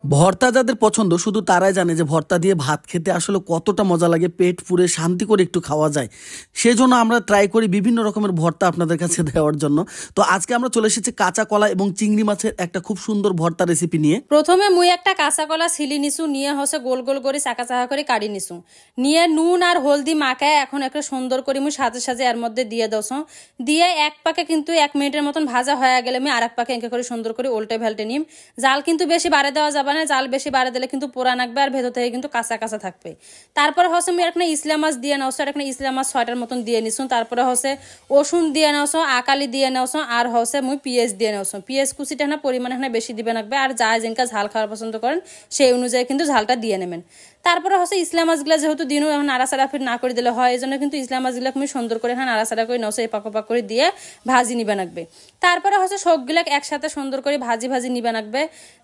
ভর্তা যাদের পছন্দ শুধু তারাই জানে যে ভর্তা দিয়ে ভাত খেতে আসলে কতটা মজা লাগে, পেট পুরে শান্তি করে একটু খাওয়া যায়। সেজন্য আমরা ট্রাই করি বিভিন্ন রকমের ভর্তা আপনাদের কাছে দেওয়ার জন্য। তো আজকে আমরা চলে এসেছি কাঁচা কলা এবং চিংড়ি মাছের একটা খুব সুন্দর ভর্তা রেসিপি নিয়ে। প্রথমে মুই একটা কাঁচা কলা ছিলি নিছু, নিয়ে হচ্ছে গোল গোল করে চাকা চাকা করে কাটি নিছু, নিয়ে নুন আর হলদি মাখায় এখন একটা সুন্দর করে মুই সাজে সাজে এর মধ্যে দিয়ে দোস, দিয়ে এক পাকে কিন্তু 1 মিনিটের মতন ভাজা হয়ে গেলে আমি আর এক পাকে এঁকে করে সুন্দর করে উল্টে ভেল্টে নিম। জাল কিন্তু বেশি বাড়ে দেওয়া যাবে না, জাল বেশি বাড়ে দিলে কিন্তু পোড়া নাকবে আর ভেতর থেকে কিন্তু কাঁচা কাঁচা থাকবে। তারপরে হচ্ছে আমি একটা ইসলা মাছ দিয়ে নাওছো, একটা ইসলা মাছ 6টার মতন দিয়ে নিছু। তারপরে হচ্ছে রসুন দিয়ে নাওছো, আকালি দিয়ে নাওছো, আর হচ্ছে মুই পেঁয়াজ দিয়ে নাওছো। পেঁয়াজ কুচিটা না পরিমাণে বেশি দিবে নাকবে, আর যা যেনকা ঝাল খাওয়ার পছন্দ করেন সেই অনুযায়ী কিন্তু ঝালটা দিয়ে নেবেন। তারপরে হচ্ছে ইসলা মাছগুলা যেহেতু দিনও এখন নাড়াচাড়া ফির না করে দিলে হয়, এই জন্য কিন্তু ইসলা মাছগুলা তুমি সুন্দর করে নাড়াচাড়া করে নাওছো, এপাক ওপাক করে দিয়ে ভাজি নিবে নাকবে। তারপরে হচ্ছে সবগুলা একসাথে সুন্দর করে ভাজি ভাজি নিবে নাকবে।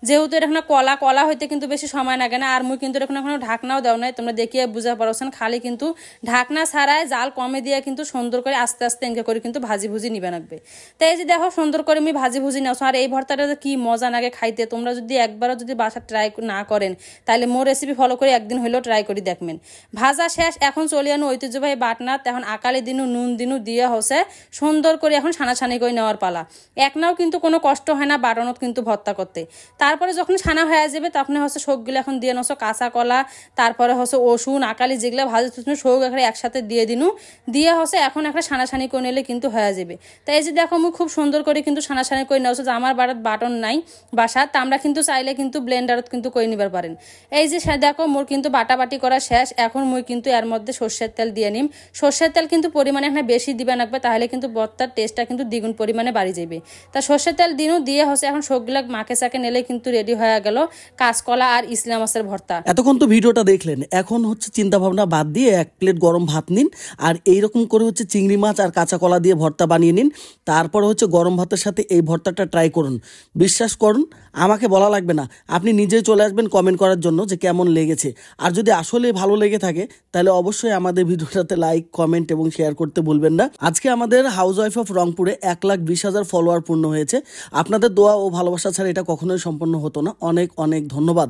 যেহেতু এটা কলা কলা হইতে কিন্তু বেশি সময় লাগে না, আর মুই কিন্তু এখন ঢাকনাও দেও নাই, তোমরা দেখিয়ে বুঝা পারছেন। খালি কিন্তু ঢাকনা ছাড়াই জাল কমে দিয়ে কিন্তু সুন্দর করে আস্তে আস্তে এঁকে করে কিন্তু ভাজি ভুজি নিবে নাকবে। তাই এই যে দেখো সুন্দর করে আমি ভাজি ভুজি নাওছো। আর এই ভর্তাটা কি মজা লাগে খাইতে, তোমরা যদি একবারও যদি বাসা ট্রাই না করেন তাহলে মোর রেসিপি ফলো করে একদিন হইলেও ট্রাই করে দেখবেন। ভাজা শেষ, এখন চলে আনো ঐতিহ্যবাহী বাটনা। এখন আকালি দিনু নুন দিনু দিয়ে হচ্ছে সুন্দর করে এখন ছানাছানি করে নেওয়ার পালা। একনাও কিন্তু কোনো কষ্ট হয় না বাটনত কিন্তু ভর্তা করতে। তারপরে যখন ছানা হয়ে যাবে তখন হচ্ছে শোকগুলো এখন দিয়ে নাও, কাঁচা কলা, তারপরে হচ্ছে রসুন আকালি যেগুলো ভাজি তুমি শোক এখানে একসাথে দিয়ে দিনু, দিয়ে হচ্ছে এখন একটা ছানাছানি করে নিলে কিন্তু হয়ে যাবে। তাই এই যে দেখো মুই খুব সুন্দর করে কিন্তু ছানাছানি করে নেওয়া, যে আমার বাড়ির বাটন নাই বাসা, তা আমরা কিন্তু চাইলে কিন্তু ব্লেন্ডারত কিন্তু করে নিবার পারেন। এই যে দেখো মোর কিন্তু বাটাবাটি করা শেষ, এখন মুই কিন্তু এর মধ্যে সর্ষের তেল দিয়ে নিম। সর্ষের তেল কিন্তু পরিমাণে এখানে বেশি দিবে নাকবে, তাহলে কিন্তু ভর্তার টেস্টটা কিন্তু দ্বিগুণ পরিমাণে বাড়ি যাবে। তা সর্ষের তেল দিনু দিয়ে হচ্ছে এখন সবগুলা মাখে চাকে নেলে কিন্তু রেডি হয়ে গেল কাঁচকলা আর ইসলা মাছের ভর্তা। এতক্ষণ তো ভিডিওটা দেখলেন, এখন হচ্ছে চিন্তা ভাবনা বাদ দিয়ে 1 প্লেট গরম ভাত নিন, আর এইরকম করে হচ্ছে চিংড়ি মাছ আর কাঁচা কলা দিয়ে ভর্তা বানিয়ে নিন। তারপর হচ্ছে গরম ভাতের সাথে এই ভর্তাটা ট্রাই করুন। বিশ্বাস করুন, আমাকে বলা লাগবে না, আপনি নিজেই চলে আসবেন কমেন্ট করার জন্য যে কেমন লেগেছে। আর যদি আসলে ভালো লেগে থাকে তাহলে অবশ্যই আমাদের ভিডিওটাতে লাইক কমেন্ট এবং শেয়ার করতে ভুলবেন না। আজকে আমাদের হাউস ওয়াইফ অফ রংপুরে 1,20,000 ফলোয়ার পূর্ণ হয়েছে। আপনাদের দোয়া ও ভালোবাসা ছাড়া এটা কখনোই সম্পন্ন হতো না। অনেক অনেক ধন্যবাদ।